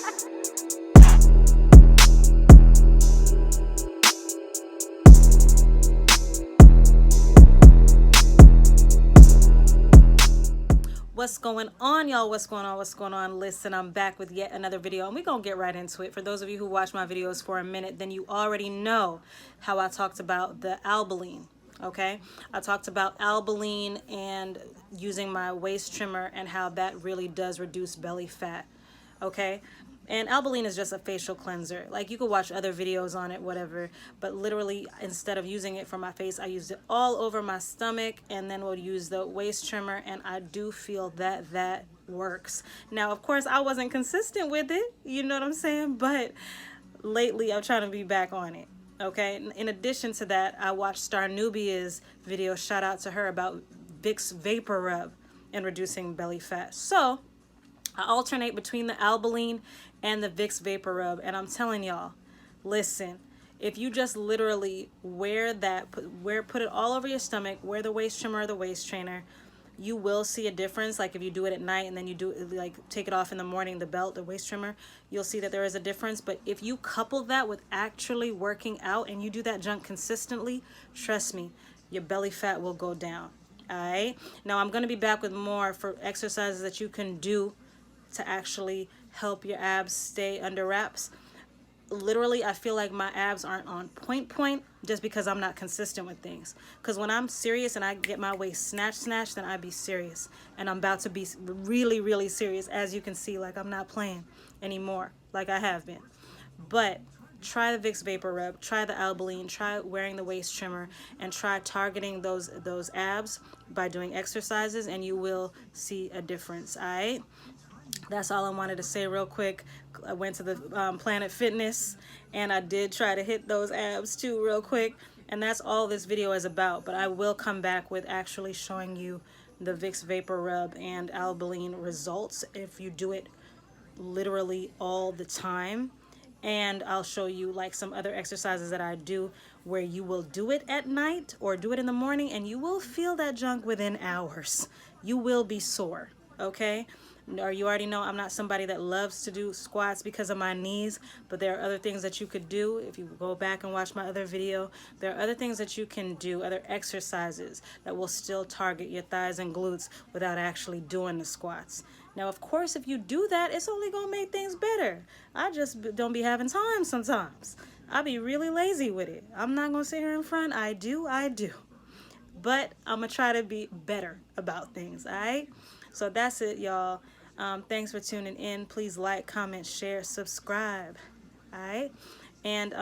What's going on, y'all? What's going on? What's going on? Listen, I'm back with yet another video, and we're gonna get right into it. For those of you who watch my videos for a minute, then you already know how I talked about the Albolene. Okay, I talked about Albolene and using my waist trimmer and how that really does reduce belly fat. Okay, and Albolene is just a facial cleanser. Like, you could watch other videos on it, whatever, but literally instead of using it for my face, I used it all over my stomach, and then we'll use the waist trimmer, and I do feel that that works. Now, of course, I wasn't consistent with it, you know what I'm saying, but lately I'm trying to be back on it. Okay, in addition to that, I watched Star Nubia's video, shout out to her, about Vick'S Vapor Rub and reducing belly fat. So I alternate between the Albolene and the Vick'S Vapor Rub, and I'm telling y'all, listen, if you just literally wear that, put it all over your stomach, wear the waist trimmer or the waist trainer, you will see a difference. Like, if you do it at night and then you do it, like, take it off in the morning, the belt, the waist trimmer, you'll see that there is a difference. But if you couple that with actually working out and you do that junk consistently, trust me, your belly fat will go down. All right, now I'm going to be back with more for exercises that you can do to actually help your abs stay under wraps. Literally, I feel like my abs aren't on point just because I'm not consistent with things. Because when I'm serious and I get my waist snatched, then I be serious. And I'm about to be really, really serious. As you can see, like, I'm not playing anymore like I have been. But try the Vick'S Vapor Rub, try the Albolene, try wearing the waist trimmer, and try targeting those abs by doing exercises, and you will see a difference. All right, that's all I wanted to say real quick. I went to the Planet Fitness, and I did try to hit those abs too real quick, and that's all this video is about. But I will come back with actually showing you the Vick'S Vapor Rub and Albolene results if you do it literally all the time. And I'll show you like some other exercises that I do where you will do it at night or do it in the morning, and you will feel that junk within hours. You will be sore, okay? Or you already know I'm not somebody that loves to do squats because of my knees, but there are other things that you could do. If you go back and watch my other video, there are other things that you can do, other exercises that will still target your thighs and glutes without actually doing the squats. Now, of course, if you do that, it's only gonna make things better. I just don't be having time sometimes. I be really lazy with it. I'm not gonna sit here in front. I do. But I'm gonna try to be better about things, all right? So that's it, y'all. Thanks for tuning in. Please like, comment, share, subscribe, all right? And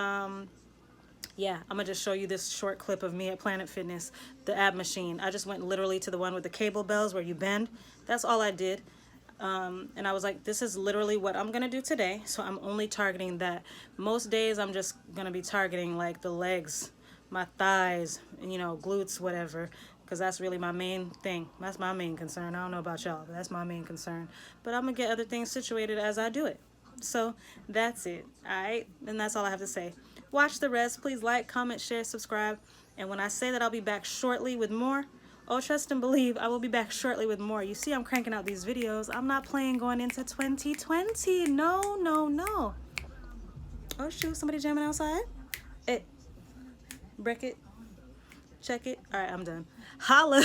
yeah, I'm gonna just show you this short clip of me at Planet Fitness, the ab machine. I just went literally to the one with the cable bells where you bend. That's all I did. And I was like, this is literally what I'm gonna do today, so I'm only targeting that. Most days I'm just gonna be targeting like the legs, my thighs, you know, glutes, whatever, because that's really my main thing. That's my main concern. I don't know about y'all, but that's my main concern. But I'm gonna get other things situated as I do it. So that's it, all right? And that's all I have to say. Watch the rest. Please like, comment, share, subscribe. And when I say that I'll be back shortly with more, oh, trust and believe, I will be back shortly with more. You see, I'm cranking out these videos. I'm not playing going into 2020. No, no, no. Oh, shoot, somebody jamming outside? Hey, break it. Check it. All right, I'm done. Holla.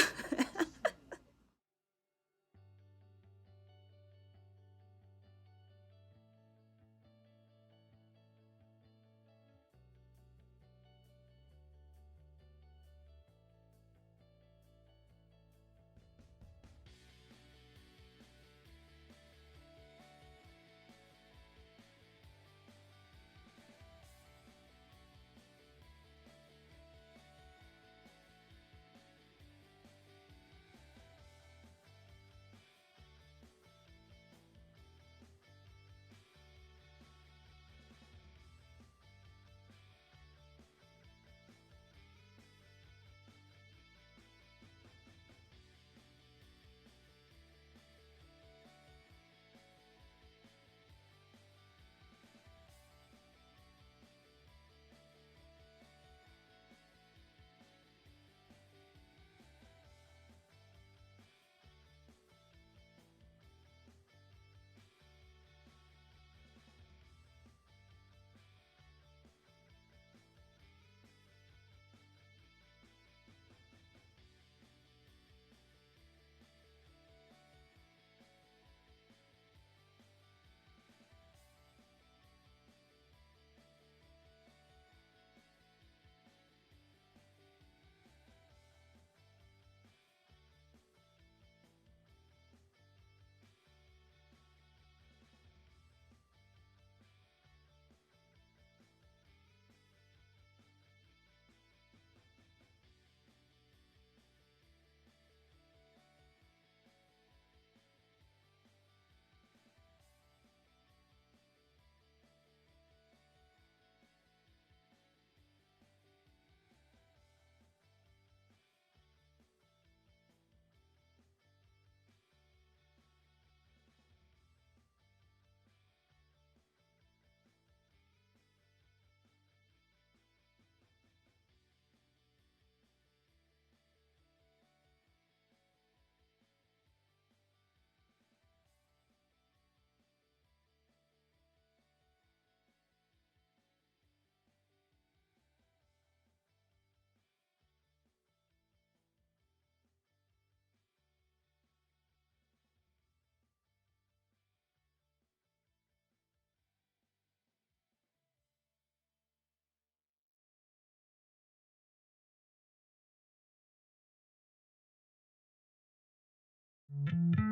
you.